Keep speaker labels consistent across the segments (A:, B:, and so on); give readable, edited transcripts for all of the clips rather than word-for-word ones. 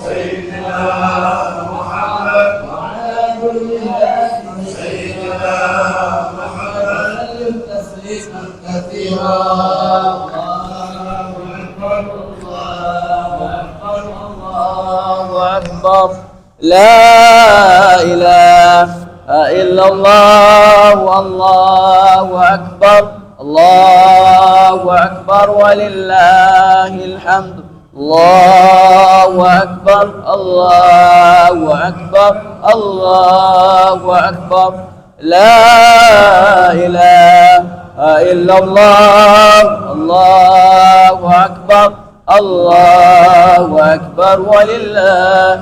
A: سيدنا محمد وعلى كل سيدنا محمد وسلم تسليما كثيرا. الله أكبر الله أكبر الله أكبر. لا إله إلا الله والله أكبر. الله أكبر ولله الحمد. الله أكبر الله أكبر الله أكبر. لا إله إلا الله. الله أكبر الله أكبر ولله.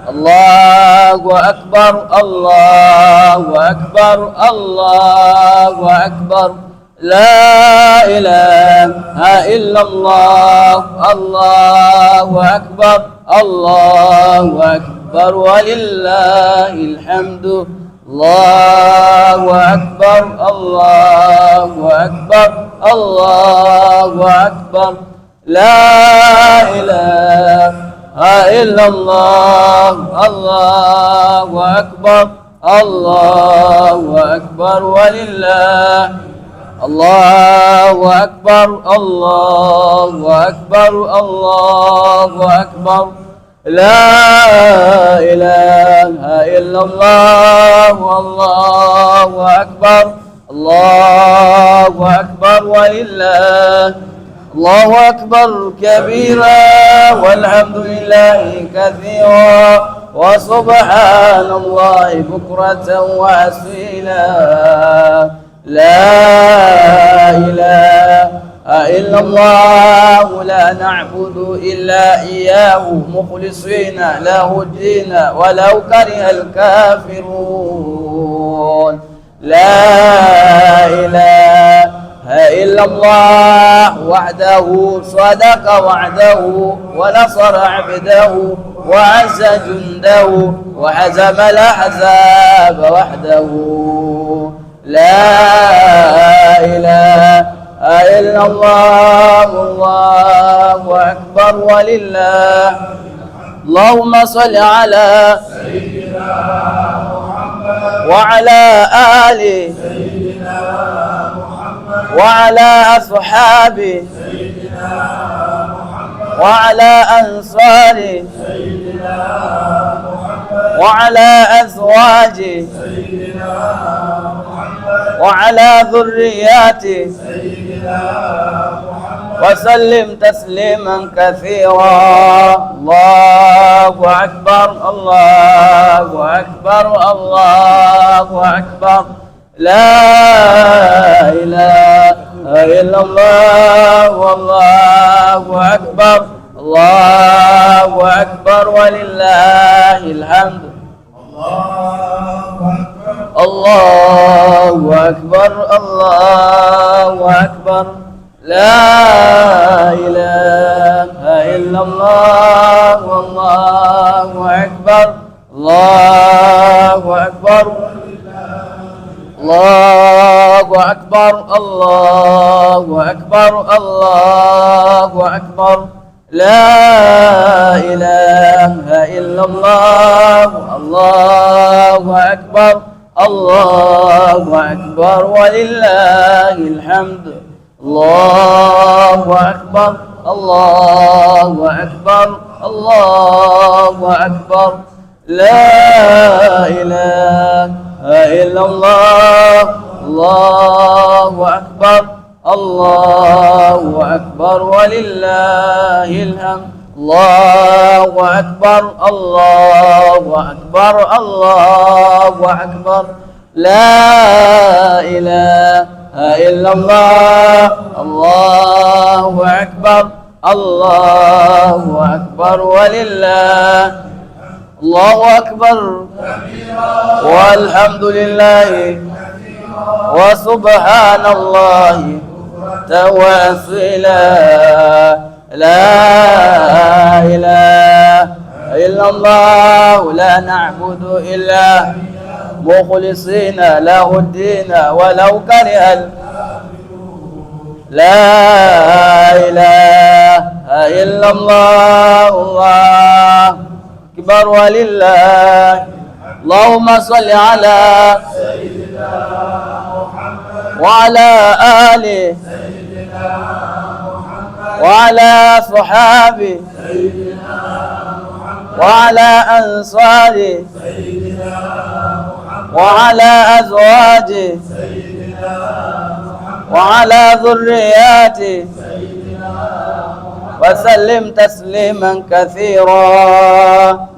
A: الله أكبر الله أكبر الله أكبر. لا إله إلا الله. الله أكبر الله أكبر ولله الحمد. الله أكبر الله أكبر الله أكبر. لا إله إلا الله. الله أكبر الله أكبر ولله. الله أكبر الله أكبر الله أكبر. لا إله إلا الله. الله أكبر الله أكبر ولله. الله أكبر كبيرا والحمد لله كثيرا وسبحان الله بكرة وأصيلا. لا إله إلا الله. لا نعبد إلا إياه مخلصين له الدين ولو كره الكافرون. لا إله إلا الله وحده صدق وعده ونصر عبده وعز جنده وهزم الأحزاب وحده. لا إله إلا الله. الله أكبر ولله. اللهم صل على سيدنا محمد وعلى آل سيدنا محمد وعلى أصحاب سيدنا محمد وعلى أنصار سيدنا محمد وعلى أزواج سيدنا محمد وعلى ذريات سيدنا محمد وسلم تسليما كثيرا. الله أكبر الله أكبر الله أكبر. لا إله إلا الله والله أكبر. الله أكبر ولله الحمد. الله أكبر الله أكبر. لا إله إلا الله والله أكبر. الله أكبر الله أكبر الله أكبر الله أكبر. لا إله إلا الله. الله أكبر الله أكبر ولله الحمد. الله أكبر الله أكبر الله أكبر. لا إله إلا الله. الله أكبر الله أكبر ولله الحمد. الله أكبر الله أكبر الله أكبر. لا إله إلا الله. الله أكبر الله أكبر ولله. الله أكبر والحمد لله وسبحان الله تواسلا. لا إله إلا الله. لا نعبد إلا مخلصين له الدين ولو كره. لا إله إلا الله الله أكبر ولله. اللهم صل على سيدنا محمد وعلى آله سيدنا محمد وعلى صحابه سيدنا محمد وعلى أنصاره سيدنا محمد وعلى أزواجه سيدنا محمد وعلى ذرياته سيدنا محمد وسلم تسليما كثيرا.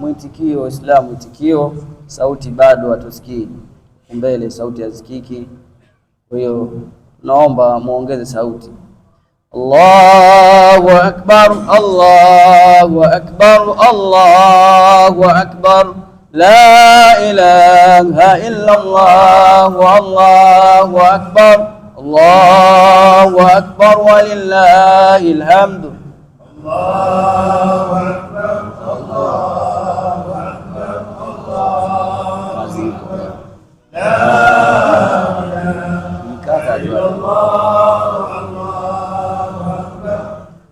A: Mwitikio Islam, mwitikio. Sauti bado hatusikii mbele, sauti hazikiki. Kwa hiyo naomba muongeze sauti. Allahu akbar, Allahu akbar, Allahu akbar, la ilaha illa Allah, Allahu akbar, Allahu akbar walillahil hamd. Allahu akbar, Allahu akbar, Allahu akbar, la ilaha illa Allah,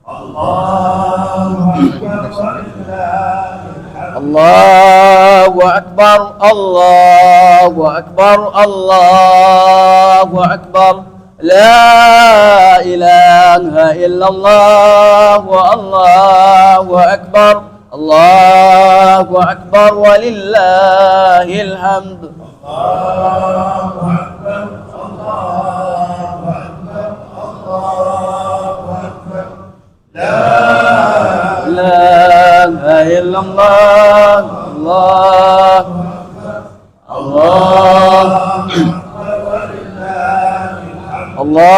A: Allahu akbar, Allahu akbar, Allahu akbar, Allahu akbar, la ilaha illallah, Allahu akbar, Allahu akbar walillahil hamd. Allahu akbar, Allahu akbar, Allahu akbar, la ilaha illallah,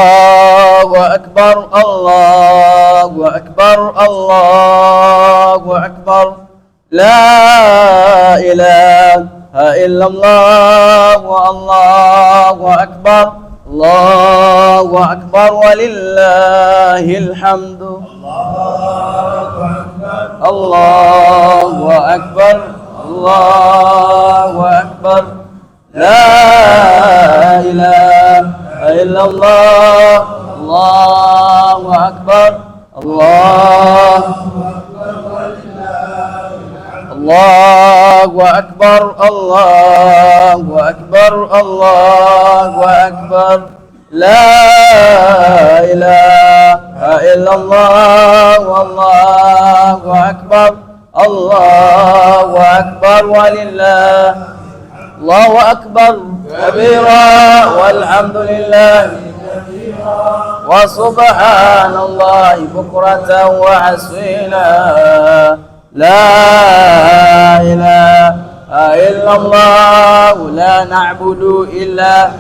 A: Allahu akbar, Allahu akbar, Allahu akbar, la ilaha illallah, Allahu akbar, Allahu akbar walillahil hamd. Allahu akbar, Allahu akbar, la ilaha illallah, Allahu akbar, Allahu akbar, Allahu akbar, Allahu akbar, la ilaha illallah, Allahu akbar, Allahu akbar walillah. Allahu akbar kabira walhamdulillah wa subhanallahi bukratan wa asila. La ilaha illallah, la na'budu illa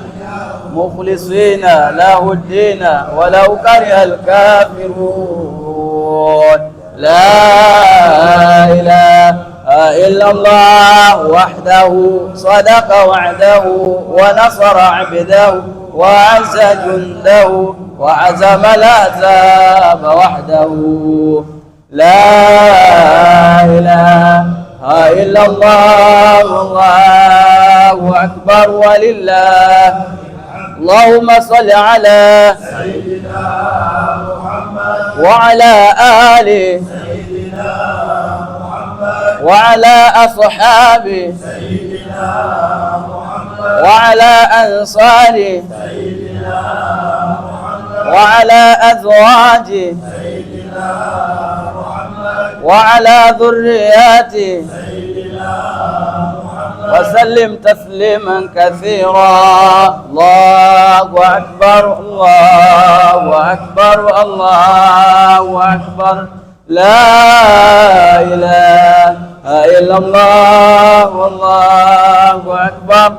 A: mukhlisina lahu ad-dina walau karihal kafirun. La ilaha illallah wahdahu sadaqa wa'dahu wa nasara 'abdahu wa 'azza jundahu wa 'azama al-ahzaba wahdahu. La ilaha illallah, Allahu akbar walillah. Allahumma salli ala sayyidina Muhammad wa ala ali sayyidina Muhammad wa ala ashabi sayyidina Muhammad wa ala ansari sayyidina Muhammad wa ala azwaji sayyidina وعلى ذرياته وسلم تسليما كثيرا. الله أكبر، الله أكبر، الله أكبر، لا إله إلا الله، والله أكبر،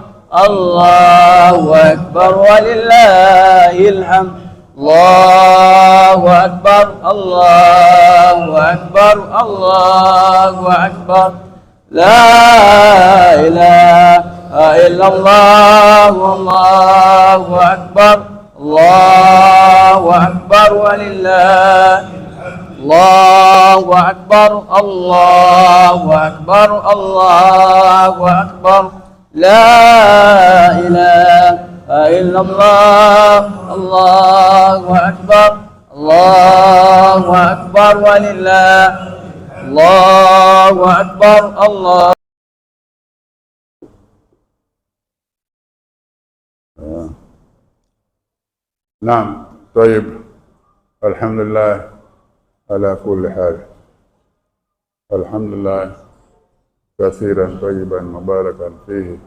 A: الله أكبر ولله الحمد. الله أكبر، الله أكبر، الله أكبر، لا إله إلا الله، والله أكبر، الله أكبر ولله. الله أكبر، الله أكبر، الله أكبر، لا إله إلا الله، الله أكبر، الله أكبر ولله. الله أكبر. الله.
B: نعم. طيب، الحمد لله على كل حال. الحمد لله كثيرا طيبا مباركا فيه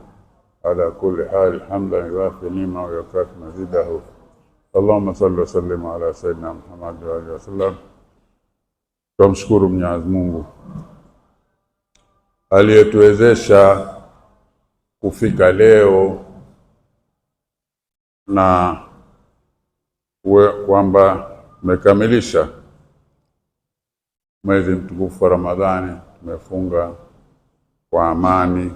B: على كل حال، حمدا يوافي نعمه ويكافئ مزيده. اللهم صل وسلم على سيدنا Muhammad wa alihi wasallam. Tumshukuru Mwenyezi Mungu aliyetuwezesha kufika leo na kwamba tumekamilisha mwezi mtukufu wa Ramadhani, tumefunga kwa amani.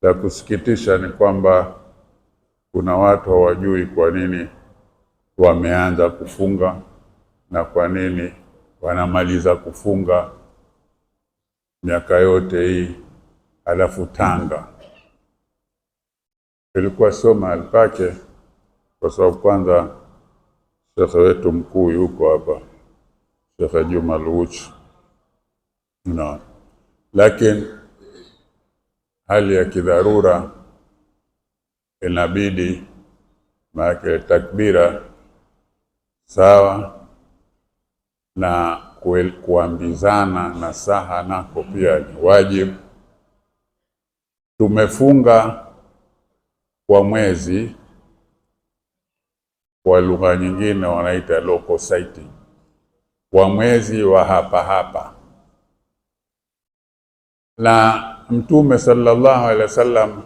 B: La kusikitisha ni kwamba kuna watu hawajui kwa nini wameanza kufunga na kwa nini wanamaliza kufunga miaka yote hii, alafu Tanga ilikuwa sio mahali pake, kwa sababu kwanza shekhe wetu mkuu yuko hapa, Shekhe Juma Luch, lakini hali ya kidharura inabidi, maana takbira sawa na kuambizana na saha nako pia ni wajibu. Tumefunga kwa mwezi, kwa lugha nyingine wanaita local sighting, kwa mwezi wa hapa hapa. Na Mtume sallallahu alaihi wasallam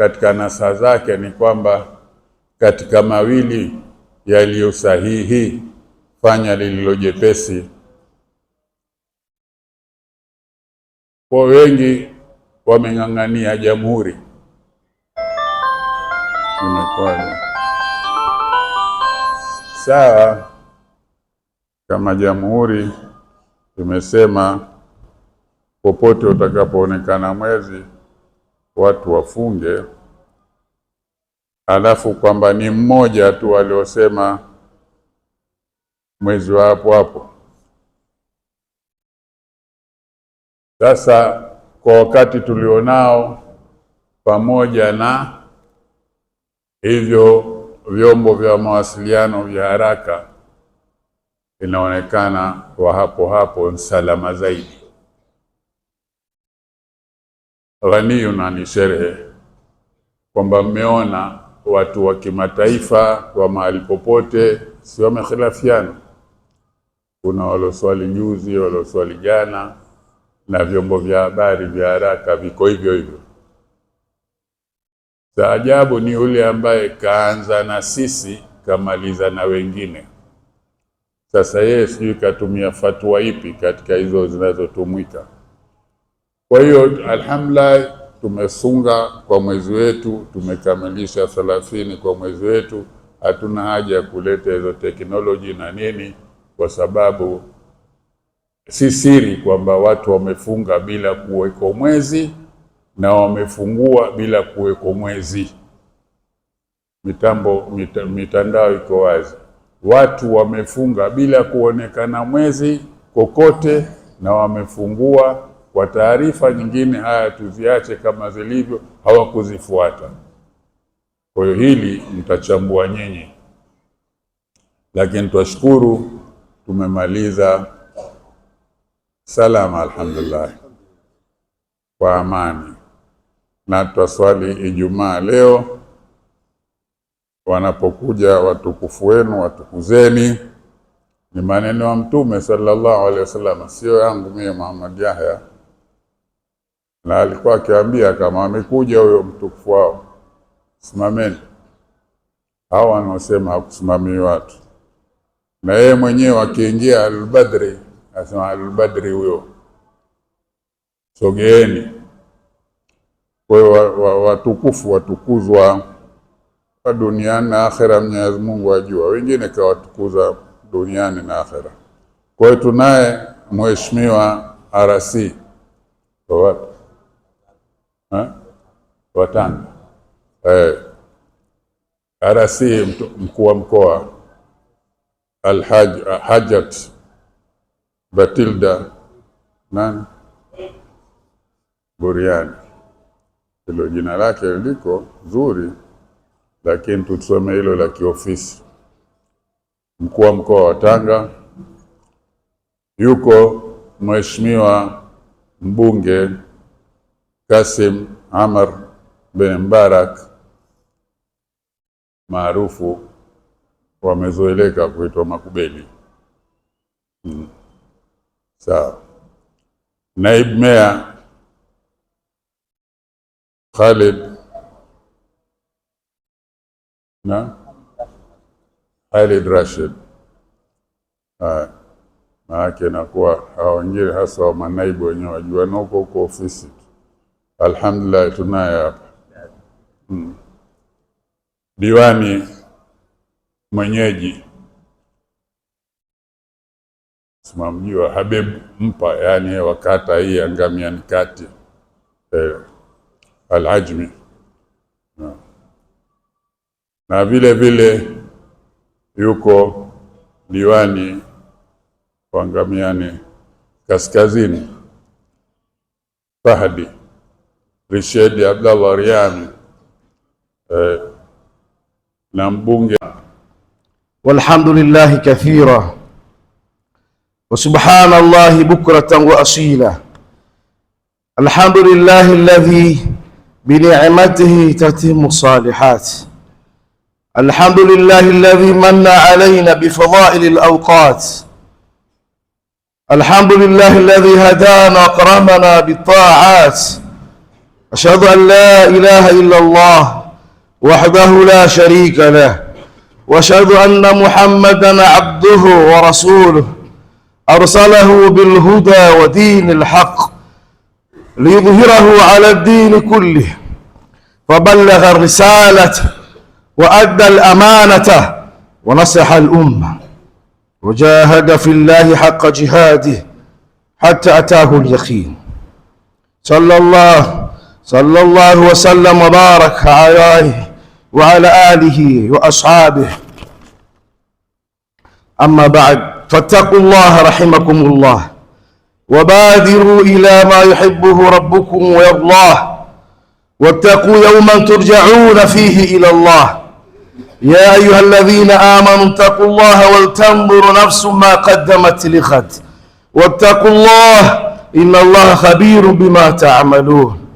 B: katika nasaha zake ni kwamba katika mawili yaliyo sahihi fanya lililo jepesi. Kwa wengi wameng'ang'ania jamhuri, imekwaje? Sawa, kama jamhuri imesema popote utakapoonekana mwezi watu wafunge, alafu kwamba ni mmoja tu aliosema mwezi wa hapo hapo. Sasa kwa wakati tulionao, pamoja na hivyo vyombo vya mawasiliano vya haraka, inaonekana wa hapo hapo salama zaidi. Ghaniyun ni sherehe kwamba mmeona watu wa kimataifa kwa mahali popote si wamekhilafiana. Kuna waloswali juzi, waloswali jana, na vyombo vya habari vya haraka viko hivyo hivyo. Ajabu ni yule ambaye kaanza na sisi kamaliza na wengine. Sasa yeye sijui katumia fatwa ipi katika hizo zinazotumika. Kwa hiyo alhamdulillah tumefunga kwa mwezi wetu, tumekamilisha 30 kwa mwezi wetu. Hatuna haja ya kuleta hizo teknoloji na nini, kwa sababu si siri kwamba watu wamefunga bila kuweko mwezi na wamefungua bila kuweko mwezi. Mitandao iko wazi. Watu wamefunga bila kuonekana mwezi kokote na wamefungua. Kwa taarifa nyingine haya tuziache kama zilivyo, hawakuzifuata. Kwa hiyo hili mtachambua nyinyi, lakini twashukuru tumemaliza salama alhamdulillah kwa amani, na twaswali Ijumaa leo. Wanapokuja watukufu wenu watukuzeni, ni maneno ya Mtume sallallahu alaihi wasallam, sio yangu mimi Muhammad Yahya. Na alikuwa akiambia kama amekuja huyo mtukufu wao, simameni. Hao wanaosema hakusimamii watu, na yeye mwenyewe akiingia al-Badri asema al-Badri huyo, sogeeni. Kwa hiyo watukufu watukuzwa duniani na akhera, Mwenyezi Mungu ajua. Wengine kawatukuza duniani na akhera. Kwa hiyo tunaye mheshimiwa RC wa Tanga, RC mkuu wa mkoa Hajat Batilda nani Buriani. Hilo jina lake liko zuri, lakini tusome hilo la kiofisi. Mkuu wa mkoa wa Tanga. Yuko Mheshimiwa mbunge Kasim Amar bin Mbarak, maarufu wamezoeleka kuitwa Makubeli. Sawa. Naibu Meya Khalid Rashid. Maake nakuwa hao wengine hasa wa manaibu wenyewe wajua na huko ofisi. Alhamdulillah tunaye hapa. Diwani mwenyeji simamjua Habib Mpa, yani wakata hii ya Ngamiani Kati, Al-Ajmi. Na vile vile yuko diwani wa Ngamiani Kaskazini Fahdi Rishid Abdallah Riyami, na mbunge.
C: Walhamdulillahi kathira wa subhanallahi bukratan wa asila. Alhamdulillahi alladhi bi ni'matihi tatimmu salihat. Alhamdulillahi alladhi manna alayna bi fadail al-awqat. Alhamdulillahi alladhi hadana wa akramana bit ta'at. Ashhadu an la ilaha illa Allah wahdahu la sharika lah, واشهد ان محمدا عبده ورسوله ارسله بالهدى ودين الحق ليظهره على الدين كله، فبلغ الرساله وادى الامانه ونصح الامه وجاهد في الله حق جهاده حتى اتاه اليقين. صلى الله وسلم وبارك عليه وعلى آله وأصحابه. أما بعد، فاتقوا الله رحمكم الله، وبادروا إلى ما يحبه ربكم ويرضاه، واتقوا يوما ترجعون فيه إلى الله. يا أيها الذين آمنوا اتقوا الله ولتنظر نفس ما قدمت لغد، واتقوا الله إن الله خبير بما تعملون.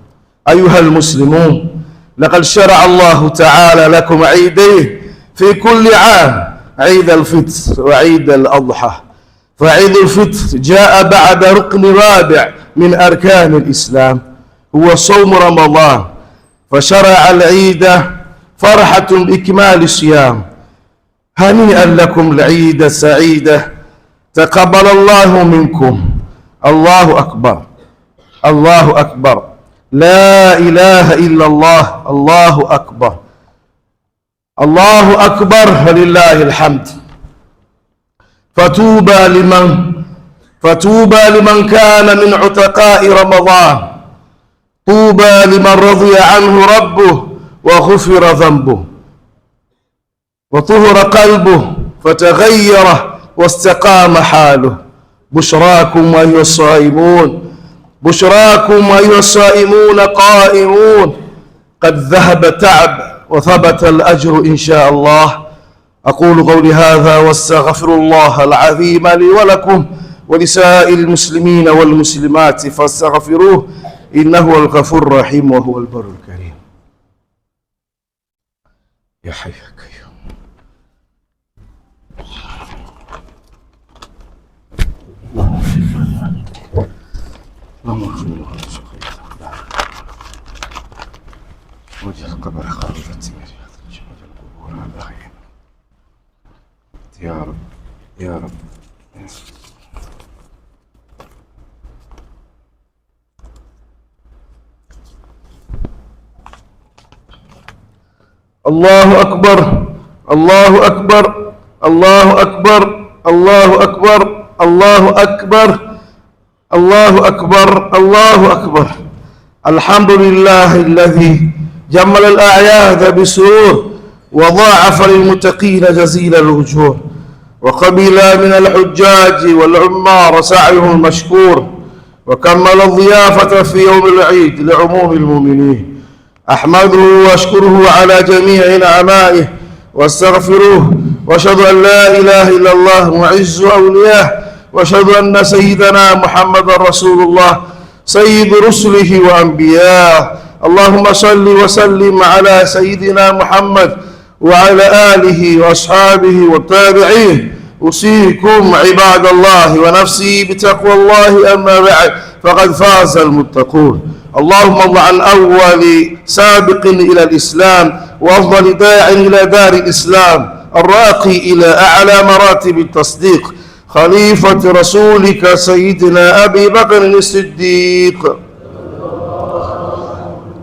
C: أيها المسلمون، لقد شرع الله تعالى لكم عيدين في كل عام، عيد الفطر وعيد الأضحى. فعيد الفطر جاء بعد ركن رابع من أركان الإسلام هو صوم رمضان، فشرع العيد فرحة بإكمال الصيام. هنيئا لكم العيد السعيدة، تقبل الله منكم. الله أكبر، الله أكبر، لا إله إلا الله، الله أكبر، الله أكبر ولله الحمد. فتوبى لمن كان من عتقاء رمضان، طوبى لمن رضي عنه ربه وغفر ذنبه وطهر قلبه فتغير واستقام حاله. بشراكم أيها الصائمون، بشراكم أيها الصائمون قائمون، قد ذهب تعب وثبت الأجر إن شاء الله. أقول قولي هذا واستغفر الله العظيم لي ولكم ولسائر المسلمين والمسلمات فاستغفروه إنه هو الغفور الرحيم وهو البر الكريم. يا حي يا قيوم. اللهم اغفر له وجه قبر خالفة القبور الأخير. يا رب يا رب. الله أكبر، الله أكبر، الله أكبر، الله أكبر، الله أكبر، الله أكبر، الله أكبر. الحمد لله الذي جمل الأعياد بسرور وضاعف للمتقين جزيل الأجور، وقبل من الحجاج والعمار سعيهم المشكور، وكمل الضيافة في يوم العيد لعموم المؤمنين. أحمده وأشكره على جميع نعمائه واستغفروه، وأشهد أن لا إله إلا الله معز أولياه، وأشهد أن سيدنا محمد رسول الله سيد رسله وأنبياه. اللهم صل وسلم على سيدنا محمد وعلى آله وأصحابه والتابعين. أوصيكم عباد الله ونفسي بتقوى الله، أما بعد فقد فاز المتقون. اللهم ارض عن أول سابق إلى الإسلام وأفضل داع إلى دار الإسلام الراقي إلى أعلى مراتب التصديق، خليفة رسولك سيدنا أبي بكر الصديق.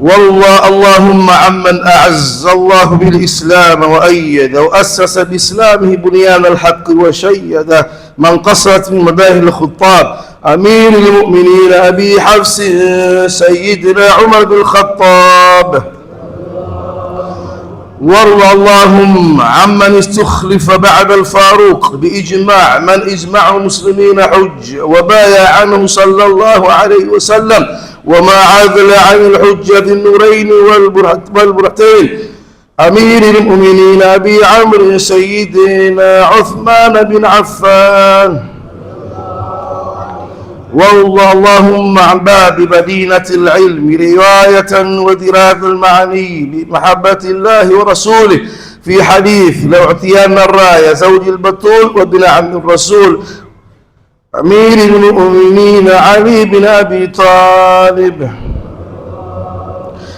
C: والله اللهم عمن أعز الله بالإسلام وأيد وأسس بإسلامه بنيان الحق وشيد من قصرت من مداهي الخطاب، أمير المؤمنين أبي حفص سيدنا عمر بن الخطاب. وارض اللهم عمن استخلف بعد الفاروق بإجماع من إجماع المسلمين حج وبايع عنه صلى الله عليه وسلم، وما عدل عن الحجة النورين والبرهتين، أمير المؤمنين أبي عمرو سيدنا عثمان بن عفان. والله اللهم عن باب مدينة العلم رواية ودراية المعاني بمحبة الله ورسوله في حديث لو اعتيان الراية زوج البطول وابن عم الرسول أمير المؤمنين علي بن أبي طالب،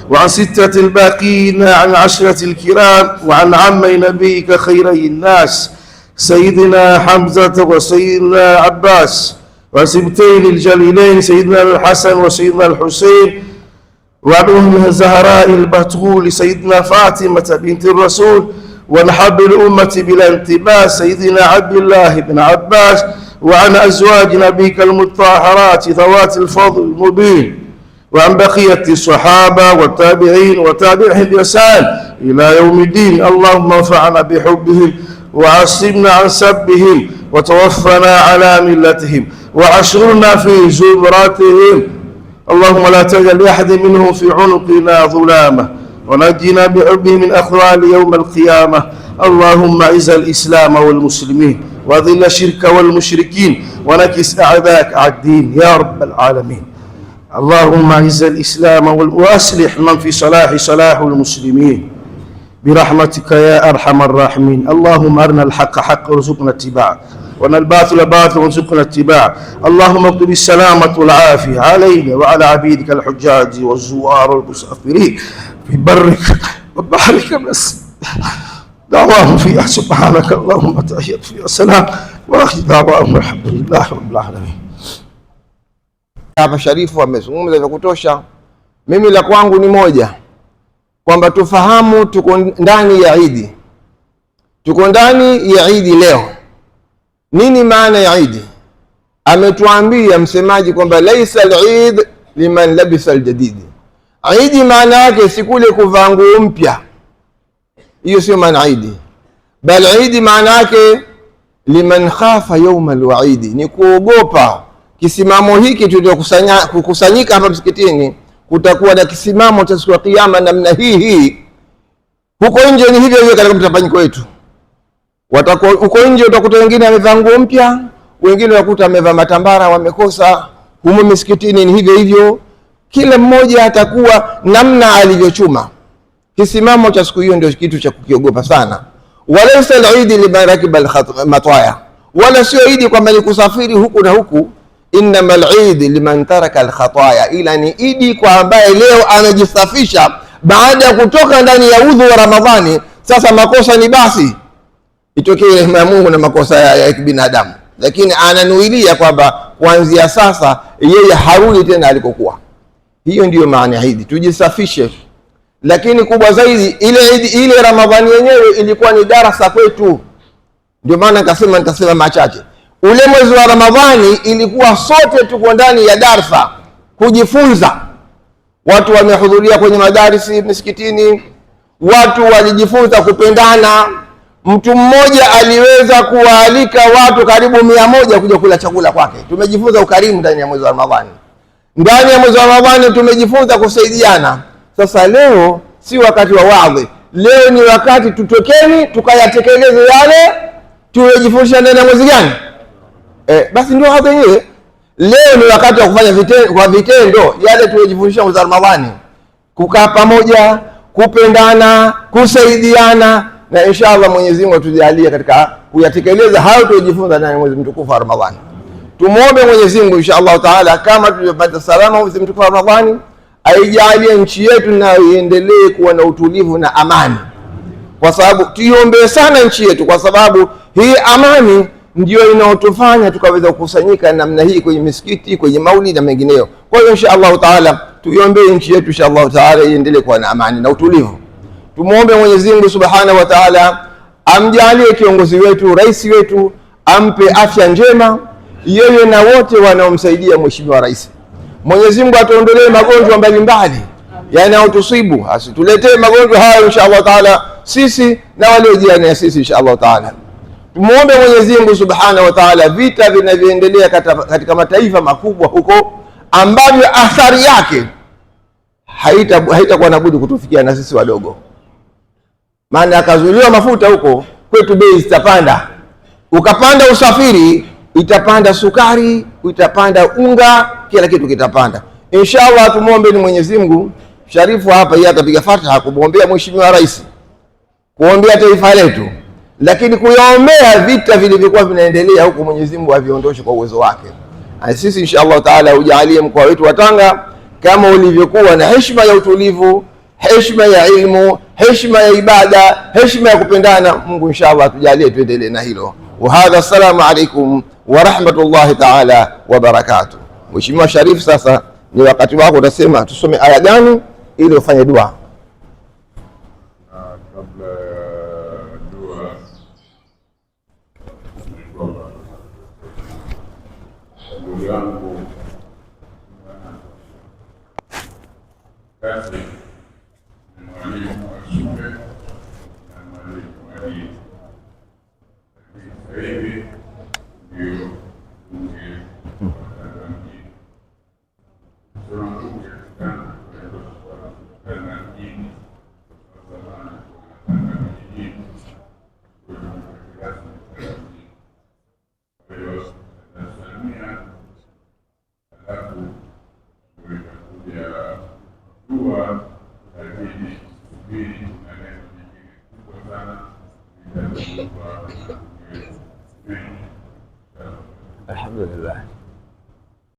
C: وعن ستة الباقين عن عشرة الكرام، وعن عمي نبيك خيري الناس سيدنا حمزة وسيدنا عباس، وسبتين الجليلين سيدنا الحسن وسيدنا الحسين، وعن أمها الزهراء البتول سيدنا فاطمة بنت الرسول، ونحب الأمة بلا انتباس سيدنا عبد الله بن عباس، وعن أزواج نبيك المطهرات ذوات الفضل المبين، وعن بقية الصحابة والتابعين وتابعهم بإحسان إلى يوم الدين. اللهم انفعنا بحبهم وعصمنا عن سبهم، وتوفنا على ملتهم، وعشرنا في زمرتهم. اللهم لا تجعل لأحد منهم في عنقنا ظلامة، ونجنا بحبه من أخوال يوم القيامة. اللهم أعز الإسلام والمسلمين، وأذل الشرك والمشركين، ونكس أعداءك على الدين يا رب العالمين. اللهم أعز الإسلام وأصلح من في صلاح المسلمين برحمتك يا أرحم الراحمين. اللهم أرنا الحق حق وارزقنا اتباعه، وأن الباطل باطل وارزقنا اتباعه. اللهم اكتب السلامة والعافية علينا وعلى عبيدك الحجاج والزوار والمسافرين في برك وبحرك دعواهم فيها سبحانك اللهم تحيات فيها السلام، وآخر دعواهم الحمد لله رب العالمين.
D: Hapa Sharifu amezungumza vya kutosha. Mimi la kwangu ni moja, kwamba tufahamu tuko ndani ya Idi, tuko ndani ya Idi leo. Nini maana ya Idi? Ametuambia msemaji kwamba laisa al-Eid liman labisa al-jadid. Idi maana yake si kule kuvaa nguo mpya, hiyo sio maana Idi, bali Idi maana yake liman khafa yawm al-wa'id, ni kuogopa kisimamo hiki tuliokusanyika hapa msikitini. Kutakuwa na kisimamo cha siku ya Kiyama namna hii. Huko nje ni hivyo hivyo katika mtapanyiko wetu. Huko nje utakuta wengine wamevaa nguo mpya, wengine wakuta wamevaa matambara wamekosa. Humo msikitini ni hivyo hivyo, kila mmoja atakuwa namna alivyochuma. Kisimamo cha siku hiyo ndio kitu cha kukiogopa sana. Walaysa al-Eid liman rakiba al-mataya, wala sio Idi kwamba ni kusafiri huku na huku. Innama al-Eid liman taraka al-khataya, ila ni Idi kwa ambaye leo anajisafisha baada ya kutoka ndani ya udhu wa Ramadhani. Sasa makosa ni basi itokee rehema ya Mungu na makosa ya kibinadamu, lakini ananuilia kwamba kuanzia sasa yeye harudi tena alikokuwa. Hiyo ndiyo maana ya Idi, tujisafishe. Lakini kubwa zaidi ile Ramadhani yenyewe ilikuwa ni darasa kwetu. Ndio maana nitasema machache. Ule mwezi wa Ramadhani ilikuwa sote tuko ndani ya darasa kujifunza. Watu wamehudhuria kwenye madarisi misikitini, watu walijifunza kupendana, mtu mmoja aliweza kuwaalika watu karibu 100 kuja kula chakula kwake. Tumejifunza ukarimu ndani ya mwezi wa Ramadhani. Ndani ya mwezi wa Ramadhani tumejifunza kusaidiana. Sasa leo si wakati wa wadhi, leo ni wakati tutokeni tukayatekeleze yale tuliyojifundisha ndani ya mwezi gani? Basi ndio hapo yenyewe. Leo ni wakati wa kufanya vitendo yale tuliyojifundisha mwezi wa Ramadhani, kukaa pamoja, kupendana, kusaidiana, na inshallah Mwenyezi Mungu atujalie katika kuyatekeleza hayo tuliyojifunza ndani ya mwezi mtukufu wa Ramadhani. Tumuombe Mwenyezi Mungu inshallah taala, kama tulivyopata salama mwezi mtukufu wa Ramadhani, aijalie nchi yetu na iendelee kuwa na utulivu na amani, kwa sababu tuiombee sana nchi yetu, kwa sababu hii amani ndio inaotufanya tukaweza kukusanyika namna hii kwenye misikiti, kwenye maulidi na mengineyo. Kwa hiyo inshallah taala tuiombee nchi yetu inshallah taala iendelee kuwa na amani na utulivu. Tumuombe Mwenyezi Mungu Subhanahu wa Ta'ala amjalie kiongozi wetu, rais wetu, ampe afya njema yeye na wote wanaomsaidia mheshimiwa rais. Mwenyezi Mungu atuondolee magonjwa mbalimbali yanayotusibu, asituletee magonjwa hayo inshallah Ta'ala sisi na waliojiana na sisi inshallah Ta'ala. Tumuombe Mwenyezi Mungu Subhanahu wa Ta'ala vita vinavyoendelea katika mataifa makubwa huko, ambavyo athari yake haitakuwa na budi kutufikia na sisi wadogo. Maana akazuiliwa mafuta huko kwetu, bei zitapanda, ukapanda usafiri itapanda, sukari itapanda, unga, kila kitu kitapanda inshallah. Tumuombe ni Mwenyezi Mungu. Sharifu hapa yeye atapiga fatiha kumwombea mheshimiwa rais, kuombea taifa letu, lakini kuyaombea vita vilivyokuwa vinaendelea huko, Mwenyezi Mungu aviondoshe kwa uwezo wake. Sisi inshallah taala ujalie mkoa wetu wa Tanga kama ulivyokuwa na heshima ya utulivu, heshima ya ilmu, heshima ya ibada, heshima ya kupendana. Mungu inshallah tujalie tuendelee na hilo. Wa hadha, assalamu alaikum wa rahmatullahi ta'ala wa barakatuh. Mheshimiwa Sharif, sasa ni wakati wako, utasema tusome aya gani ili ufanye dua.
B: Kabla ya dua, ndugu yangu kazi ni mwalimu wa shule na mwalimu wa dini, lakini sasa hivi ndio bunge wa Tanzania. Sura bunge sana kutokana dini kwa zamani tunataka dini kwa rasmi. Kwa hiyo Tanzania alafu kuja dua lakini subiri na neno nyingine kubwa sana litazungumzwa. Alhamdulillah.